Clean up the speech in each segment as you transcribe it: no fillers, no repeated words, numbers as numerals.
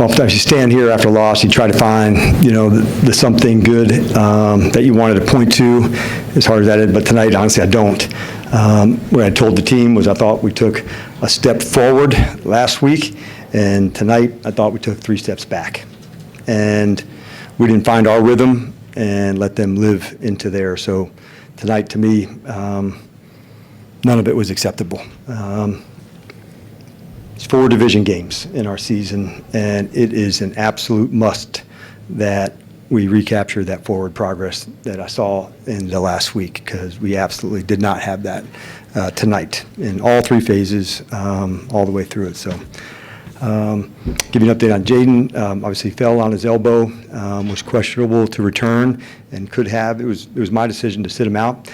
oftentimes you stand here after a loss, you try to find, the something good that you wanted to point to, as hard as that is, but tonight, honestly, I don't. What I told the team was I thought we took a step forward last week, and tonight I thought we took 3 steps back. And we didn't find our rhythm and let them live into theirs. So tonight, to me, none of it was acceptable. It's 4 division games in our season, and it is an absolute must that we recapture that forward progress that I saw in the last week, because we absolutely did not have that tonight in all 3 phases, all the way through it. So give you an update on Jaden. Obviously fell on his elbow, was questionable to return and could have. It was my decision to sit him out.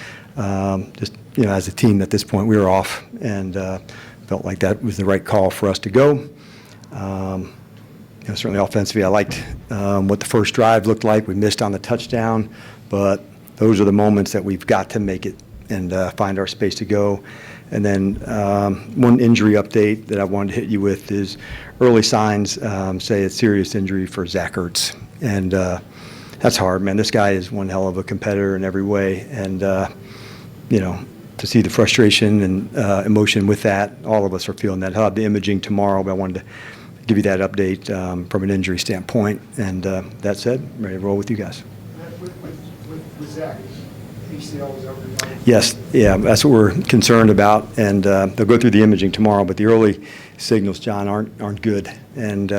Just, as a team at this point, we were off, and felt like that was the right call for us to go. Certainly offensively, I liked what the first drive looked like. We missed on the touchdown, but those are the moments that we've got to make it and find our space to go. And then one injury update that I wanted to hit you with is early signs say a serious injury for Zach Ertz. And that's hard, man. This guy is one hell of a competitor in every way. And, to see the frustration and emotion with that, all of us are feeling that. I'll have the imaging tomorrow, but I wanted to give you that update from an injury standpoint. And that said, I'm ready to roll with you guys. With Zach, ACL is over. Yes, yeah, that's what we're concerned about, and they'll go through the imaging tomorrow. But the early signals, John, aren't good, and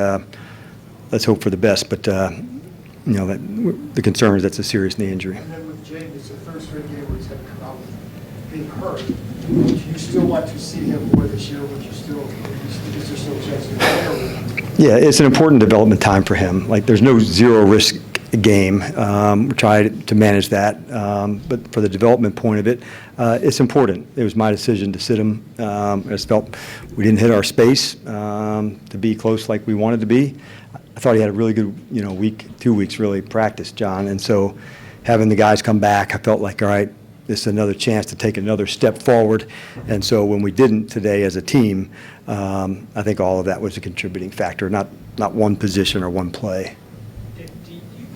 let's hope for the best. But the concern is that's a serious knee injury. And then with Jaden, it's the third straight game where he's had to come out being hurt. Do you still want to see him more this year? Is there still a chance to play? Yeah, it's an important development time for him. Like, there's no zero risk game. We try to manage that, but for the development point of it, it's important. It was my decision to sit him. I just felt we didn't hit our space to be close like we wanted to be. I thought he had a really good, week, 2 weeks really practice, John, and so having the guys come back, I felt like, all right, this is another chance to take another step forward. And so when we didn't today as a team, I think all of that was a contributing factor, not one position or one play. Do you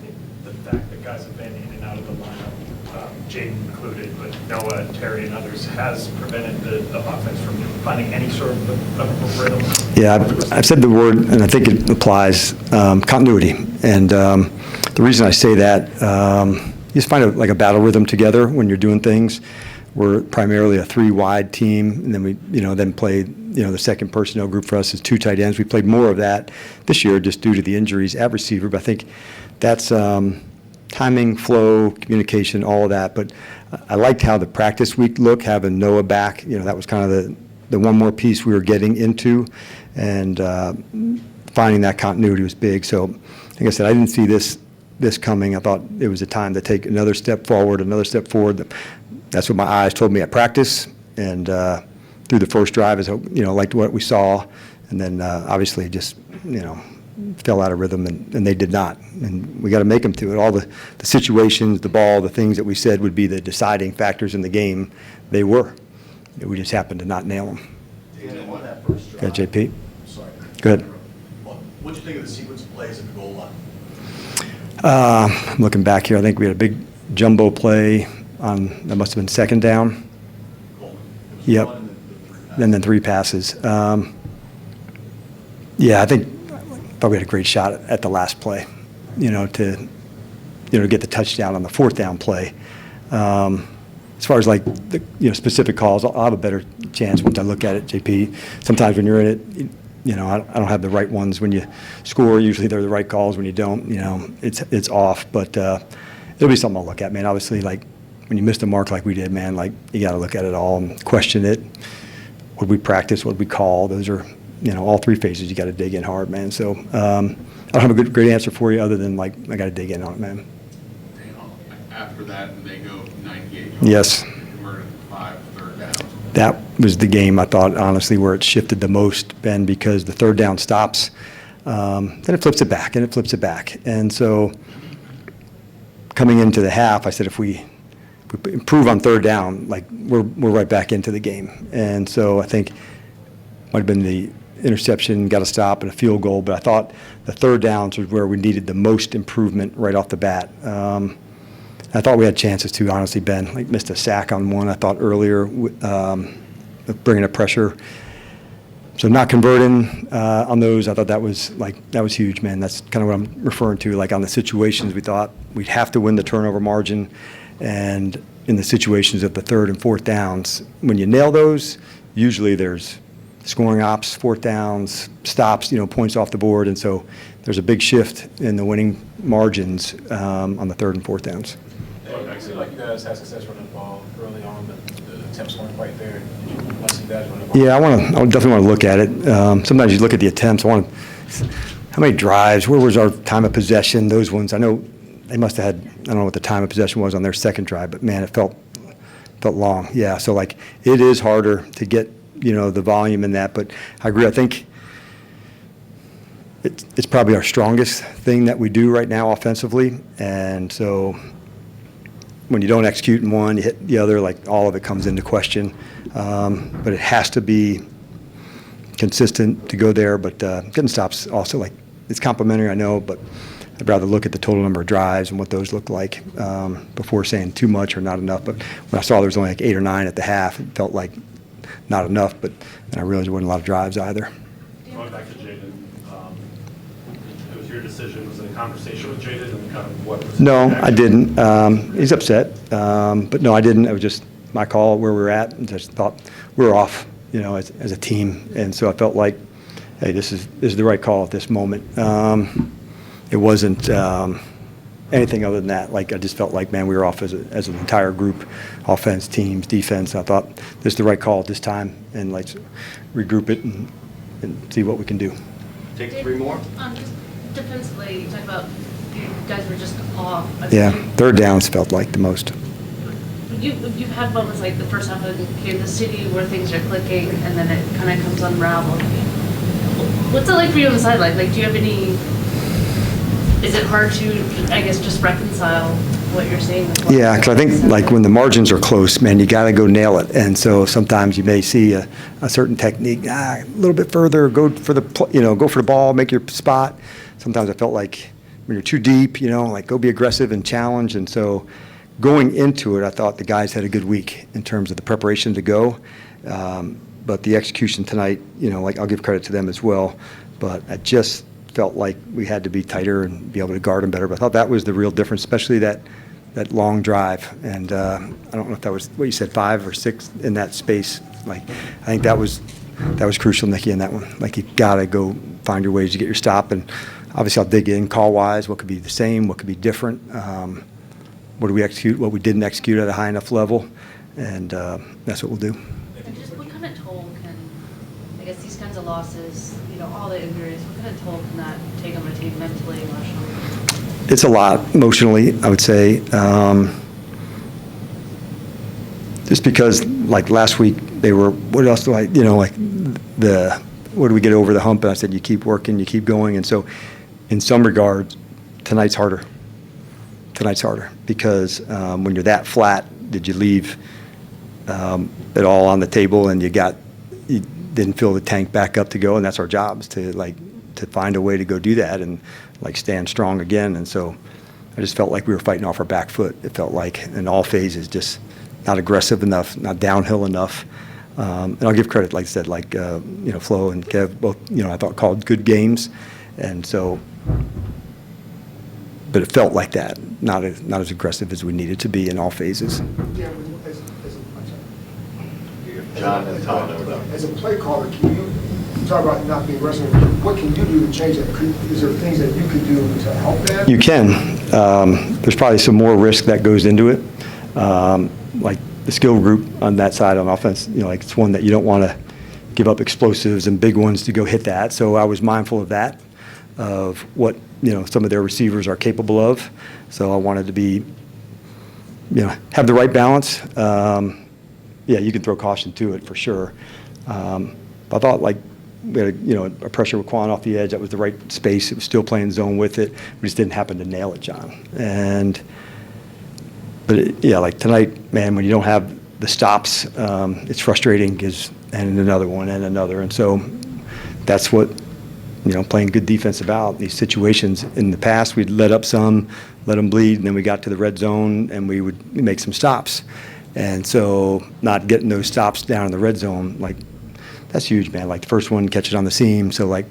think the fact that guys have been in and out of the lineup, Jaden included, but Noah, Terry, and others, has prevented the offense from finding any sort of rhythm? Yeah, I've said the word, and I think it applies, continuity. And the reason I say that, you just find a battle rhythm together when you're doing things. We're primarily a 3-wide team, and then we, then play, the second personnel group for us is 2 tight ends. We played more of that this year just due to the injuries at receiver, but I think that's timing, flow, communication, all of that. But I liked how the practice week looked, having Noah back. That was kind of the one more piece we were getting into, and finding that continuity was big. So, like I said, I didn't see this coming. I thought it was a time to take another step forward, That's what my eyes told me at practice, and through the first drive, liked what we saw, and then obviously just, fell out of rhythm, and they did not. And we got to make them to it. All the situations, the ball, the things that we said would be the deciding factors in the game, they were. We just happened to not nail them. On that first drive. Go ahead, JP. Sorry. Go ahead. What did you think of the sequence of plays at the goal line? Looking back here, I think we had a big jumbo play on, that must have been second down. Yep. And then 3 passes. Yeah, I think we had a great shot at the last play, to get the touchdown on the 4th down play. As far as like the specific calls, I'll have a better chance once I look at it, JP. Sometimes when you're in it, I don't have the right ones when you score. Usually they're the right calls. When you don't, it's off. But it'll be something I'll look at, man. Obviously, like when you miss a mark like we did, man, like you got to look at it all and question it. What we practice? What we call? Those are, all 3 phases. You got to dig in hard, man. So I don't have a great answer for you other than like I got to dig in on it, man. After that, they go 98 yards. Yes. Converted 5 third downs. That was the game, I thought, honestly, where it shifted the most, Ben, because the 3rd down stops, then it flips it back, and it flips it back. And so coming into the half, I said if we improve on 3rd down, like we're right back into the game. And so I think might have been interception, got a stop and a field goal, but I thought the third downs was where we needed the most improvement right off the bat. I thought we had chances too, honestly, Ben. Like missed a sack on one, I thought earlier, bringing up pressure. So not converting on those, I thought that was huge, man. That's kind of what I'm referring to. Like on the situations, we thought we'd have to win the turnover margin, and in the situations of the third and fourth downs, when you nail those, usually there's scoring ops, fourth downs, stops, points off the board, and so there's a big shift in the winning margins on the third and fourth downs. It seemed like you guys had success running the ball early on, but the attempts weren't quite there. Did you want to see that running the ball? Yeah, I definitely want to look at it. Sometimes you look at the attempts. How many drives? Where was our time of possession? Those ones. I know they must have had. I don't know what the time of possession was on their second drive, but man, it felt long. Yeah, so like it is harder to get the volume in that. But I agree. I think it's probably our strongest thing that we do right now offensively, and so when you don't execute in one, you hit the other, like all of it comes into question. But it has to be consistent to go there. But getting stops also, like, it's complimentary, I know, but I'd rather look at the total number of drives and what those look like before saying too much or not enough. But when I saw there was only like 8 or 9 at the half, it felt like not enough. But and I realized there wasn't a lot of drives either. Going back to Jaden, it was your decision. Was it a conversation with Jaden and kind of what was No, I didn't. He's upset, but no, I didn't. It was just my call where we were at, and just thought we were off, as a team, and so I felt like, hey, this is the right call at this moment. It wasn't anything other than that. Like I just felt like, man, we were off as an entire group, offense, teams, defense. And I thought this is the right call at this time, and let's regroup it and see what we can do. Take 3 more? Just defensively, you talk about you guys were just off. Yeah, third downs felt like the most. You've had moments like the first half of Kansas City where things are clicking and then it kind of comes unraveled. What's it like for you on the sideline? Like, do you have any? Is it hard to, I guess, just reconcile what you're seeing? Yeah, because I think like when the margins are close, man, you got to go nail it. And so sometimes you may see a certain technique, a little bit further, go for the ball, make your spot. Sometimes I felt like when you're too deep, like go be aggressive and challenge. And so going into it, I thought the guys had a good week in terms of the preparation to go. But the execution tonight, like I'll give credit to them as well. But I just felt like we had to be tighter and be able to guard them better. But I thought that was the real difference, especially that long drive. And I don't know if that was what you said, 5 or 6 in that space. Like I think that was crucial, Nikki, in that one. Like you got to go find your ways to get your stop. And obviously I'll dig in call-wise, what could be the same, what could be different. What do we execute, what we didn't execute at a high enough level. And that's what we'll do. And just what kind of toll can, I guess, these kinds of losses, all the injuries, what kind of toll can that take on a team mentally, emotionally? It's a lot emotionally, I would say. Just because, like last week, they were, what else do I, what do we get over the hump? And I said, you keep working, you keep going. And so, in some regards, tonight's harder. Tonight's harder because when you're that flat, did you leave it all on the table and you didn't fill the tank back up to go? And that's our job, is to find a way to go do that and stand strong again. And so I just felt like we were fighting off our back foot. It felt like in all phases, just not aggressive enough, not downhill enough. And I'll give credit, like I said, Flo and Kev both, I thought called good games. And so, but it felt like that, not as aggressive as we needed to be in all phases. Yeah, John and Tom, as a play caller, can you talk about not being aggressive? What can you do to change that? Is there things that you could do to help that? You can. There's probably some more risk that goes into it. Like the skill group on that side on offense, like it's one that you don't want to give up explosives and big ones to go hit that. So I was mindful of that, of what some of their receivers are capable of. So I wanted to be, have the right balance. Yeah, you can throw caution to it for sure. I thought like we had a pressure with Quinn off the edge. That was the right space. It was still playing zone with it. We just didn't happen to nail it, John. But like tonight, man, when you don't have the stops, it's frustrating and another one and another. And so that's what, playing good defense about. These situations in the past, we'd let up some, let them bleed, and then we got to the red zone and we would make some stops. And so not getting those stops down in the red zone, like, that's huge, man. Like the first one, catch it on the seam. So like,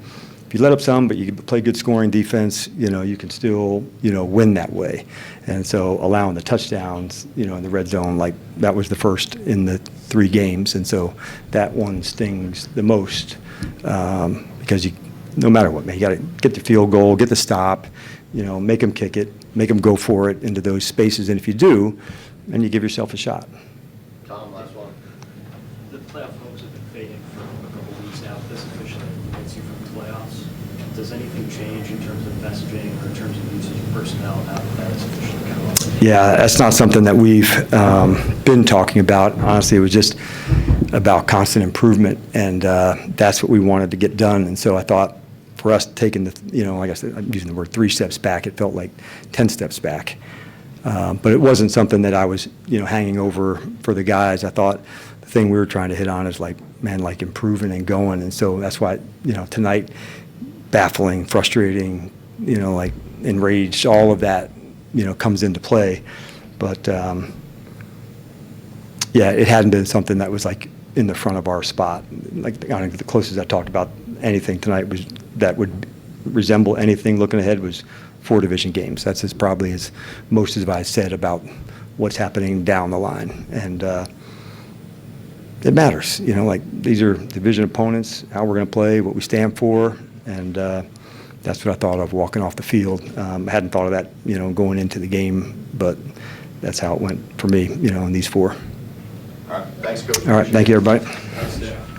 if you let up some, but you play good scoring defense, you can still, win that way. And so allowing the touchdowns, in the red zone, like that was the first in the 3 games. And so that one stings the most because no matter what, man, you got to get the field goal, get the stop, make them kick it, make them go for it into those spaces. And if you do, then you give yourself a shot. Tom, last one. The playoff hopes have been fading for a couple of weeks now. This officially gets you from the playoffs. Does anything change in terms of messaging or in terms of usage of personnel now that that is officially come up? Yeah, that's not something that we've been talking about. Honestly, it was just about constant improvement, and that's what we wanted to get done. And so I thought for us taking like I said, I'm using the word 3 steps back, it felt like 10 steps back. But it wasn't something that I was, hanging over for the guys. I thought the thing we were trying to hit on is like, man, like improving and going. And so that's why, tonight, baffling, frustrating, like enraged, all of that, comes into play. But, yeah, it hadn't been something that was like in the front of our spot. Like, the closest I talked about anything tonight was that would resemble anything looking ahead was 4 division games. That's probably as most as I said about what's happening down the line. And it matters, like these are division opponents, how we're going to play, what we stand for, and that's what I thought of walking off the field. I hadn't thought of that, going into the game, but that's how it went for me, in these 4. All right, thanks, Coach. All right, thank you, everybody. Thanks, Jeff.